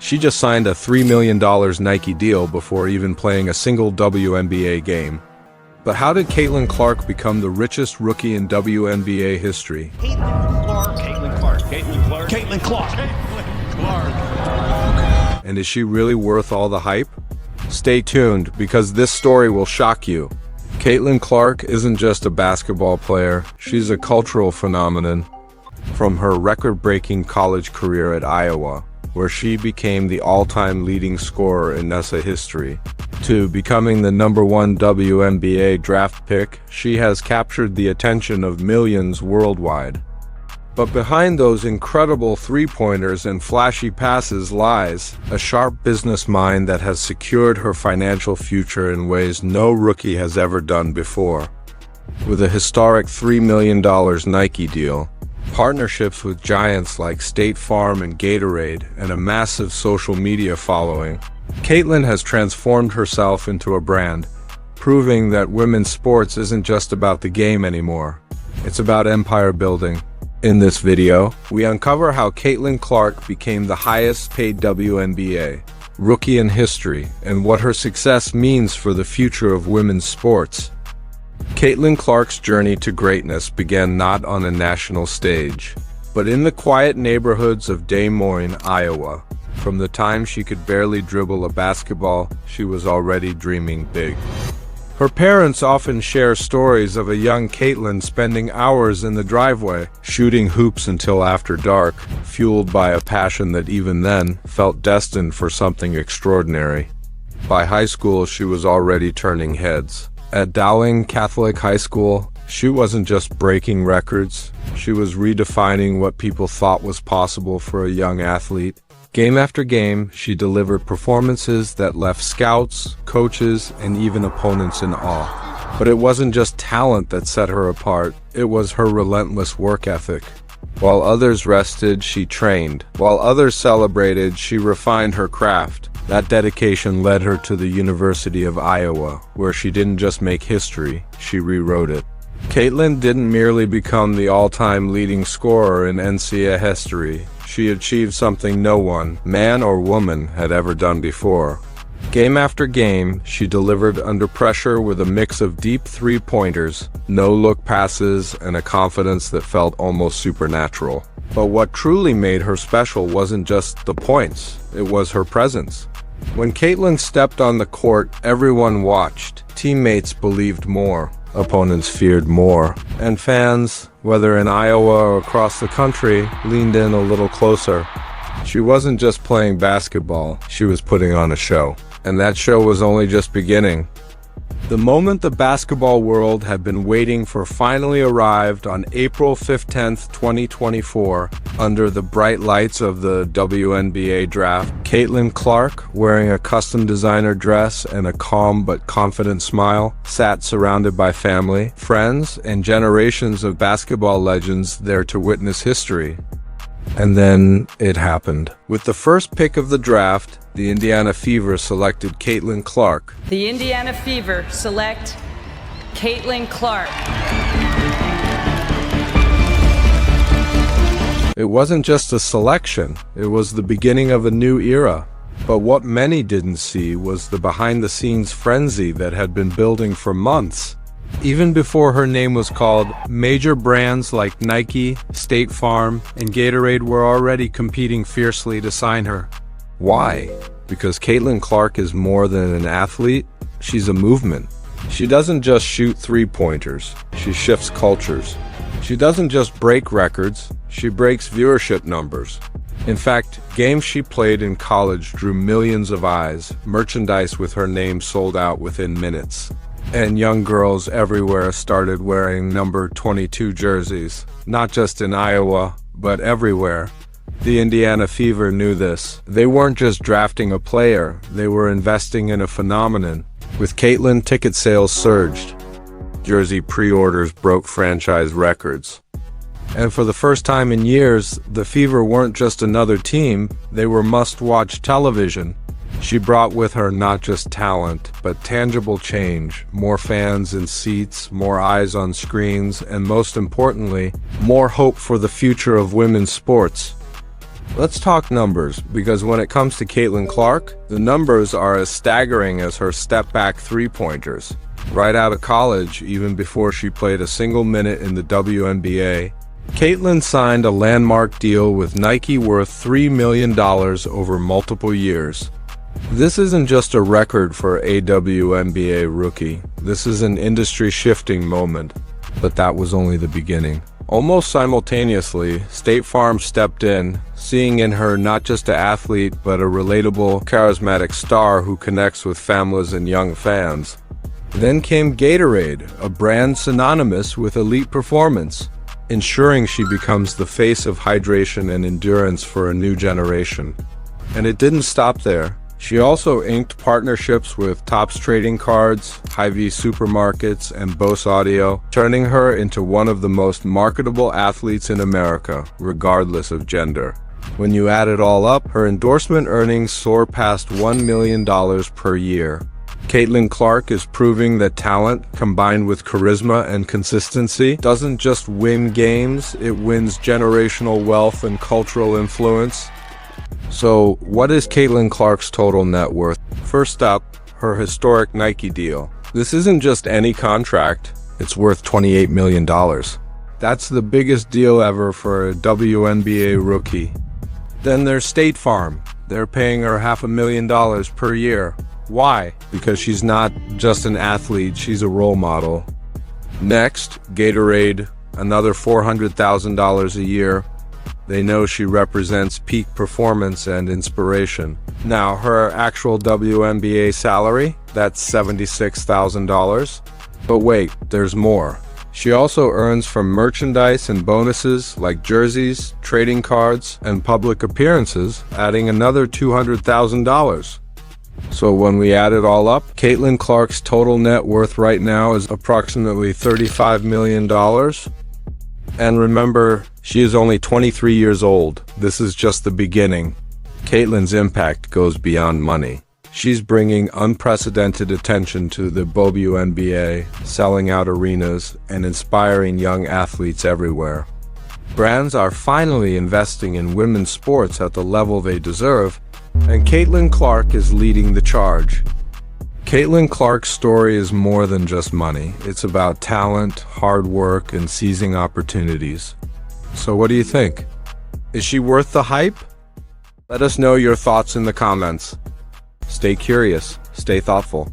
She just signed a $3 million Nike deal before even playing a single WNBA game. But how did Caitlin Clark become the richest rookie in WNBA history? Caitlin Clark. And is she really worth all the hype? Stay tuned, because this story will shock you. Caitlin Clark isn't just a basketball player, she's a cultural phenomenon. From her record-breaking college career at Iowa, where she became the all-time leading scorer in NSA history, to becoming the #1 WNBA draft pick, she has captured the attention of millions worldwide. But behind those incredible three-pointers and flashy passes lies a sharp business mind that has secured her financial future in ways no rookie has ever done before. With a historic $3 million Nike deal, partnerships with giants like State Farm and Gatorade, and a massive social media following, Caitlin has transformed herself into a brand, proving that women's sports isn't just about the game anymore. It's about empire building. In this video, we uncover how Caitlin Clark became the highest-paid WNBA rookie in history and what her success means for the future of women's sports. Caitlin Clark's journey to greatness began not on a national stage, but in the quiet neighborhoods of Des Moines, Iowa. From the time she could barely dribble a basketball, she was already dreaming big. Her parents often share stories of a young Caitlin spending hours in the driveway, shooting hoops until after dark, fueled by a passion that even then felt destined for something extraordinary. By high school, she was already turning heads. At Dowling Catholic High School, she wasn't just breaking records, she was redefining what people thought was possible for a young athlete. Game after game, she delivered performances that left scouts, coaches, and even opponents in awe. But it wasn't just talent that set her apart, it was her relentless work ethic. While others rested, she trained. While others celebrated, she refined her craft. That dedication led her to the University of Iowa, where she didn't just make history, she rewrote it. Caitlin didn't merely become the all-time leading scorer in NCAA history. She achieved something no one, man or woman, had ever done before. Game after game, she delivered under pressure with a mix of deep three-pointers, no-look passes, and a confidence that felt almost supernatural. But what truly made her special wasn't just the points, it was her presence. When Caitlin stepped on the court, everyone watched. Teammates believed more, opponents feared more, and fans, whether in Iowa or across the country, leaned in a little closer. She wasn't just playing basketball, she was putting on a show. And that show was only just beginning. The moment the basketball world had been waiting for finally arrived on April 15, 2024, under the bright lights of the WNBA draft. Caitlin Clark, wearing a custom designer dress and a calm but confident smile, sat surrounded by family, friends, and generations of basketball legends there to witness history. And then it happened. With the first pick of the draft, the Indiana Fever selected Caitlin Clark. The Indiana Fever select Caitlin Clark. It wasn't just a selection, it was the beginning of a new era. But what many didn't see was the behind-the-scenes frenzy that had been building for months. Even before her name was called, major brands like Nike, State Farm, and Gatorade were already competing fiercely to sign her. Why? Because Caitlin Clark is more than an athlete, she's a movement. She doesn't just shoot three-pointers, she shifts cultures. She doesn't just break records, she breaks viewership numbers. In fact, games she played in college drew millions of eyes, merchandise with her name sold out within minutes. And young girls everywhere started wearing number 22 jerseys, not just in Iowa, but everywhere. The Indiana Fever knew this. They weren't just drafting a player, they were investing in a phenomenon. With Caitlin, ticket sales surged. Jersey pre-orders broke franchise records. And for the first time in years, the Fever weren't just another team, they were must-watch television. She brought with her not just talent, but tangible change, more fans in seats, more eyes on screens, and most importantly, more hope for the future of women's sports. Let's talk numbers, because when it comes to Caitlin Clark, the numbers are as staggering as her step-back three-pointers. Right out of college, even before she played a single minute in the WNBA, Caitlin signed a landmark deal with Nike worth $3 million over multiple years. This isn't just a record for a WNBA rookie. This is an industry-shifting moment. But that was only the beginning. Almost simultaneously, State Farm stepped in, seeing in her not just an athlete, but a relatable, charismatic star who connects with families and young fans. Then came Gatorade, a brand synonymous with elite performance, ensuring she becomes the face of hydration and endurance for a new generation. And it didn't stop there. She also inked partnerships with Topps Trading Cards, Hy-Vee Supermarkets, and Bose Audio, turning her into one of the most marketable athletes in America, regardless of gender. When you add it all up, her endorsement earnings soar past $1 million per year. Caitlin Clark is proving that talent, combined with charisma and consistency, doesn't just win games, it wins generational wealth and cultural influence. So, what is Caitlin Clark's total net worth? First up, her historic Nike deal. This isn't just any contract, it's worth $28 million. That's the biggest deal ever for a WNBA rookie. Then there's State Farm. They're paying her $500,000 per year. Why? Because she's not just an athlete, she's a role model. Next, Gatorade, another $400,000 a year. They know she represents peak performance and inspiration. Now, her actual WNBA salary, that's $76,000. But wait, there's more. She also earns from merchandise and bonuses like jerseys, trading cards, and public appearances, adding another $200,000. So when we add it all up, Caitlin Clark's total net worth right now is approximately $35 million. And remember, she is only 23 years old. This is just the beginning. Caitlin's impact goes beyond money. She's bringing unprecedented attention to the WNBA, selling out arenas, and inspiring young athletes everywhere. Brands are finally investing in women's sports at the level they deserve, and Caitlin Clark is leading the charge. Caitlin Clark's story is more than just money. It's about talent, hard work, and seizing opportunities. So what do you think? Is she worth the hype? Let us know your thoughts in the comments. Stay curious, stay thoughtful.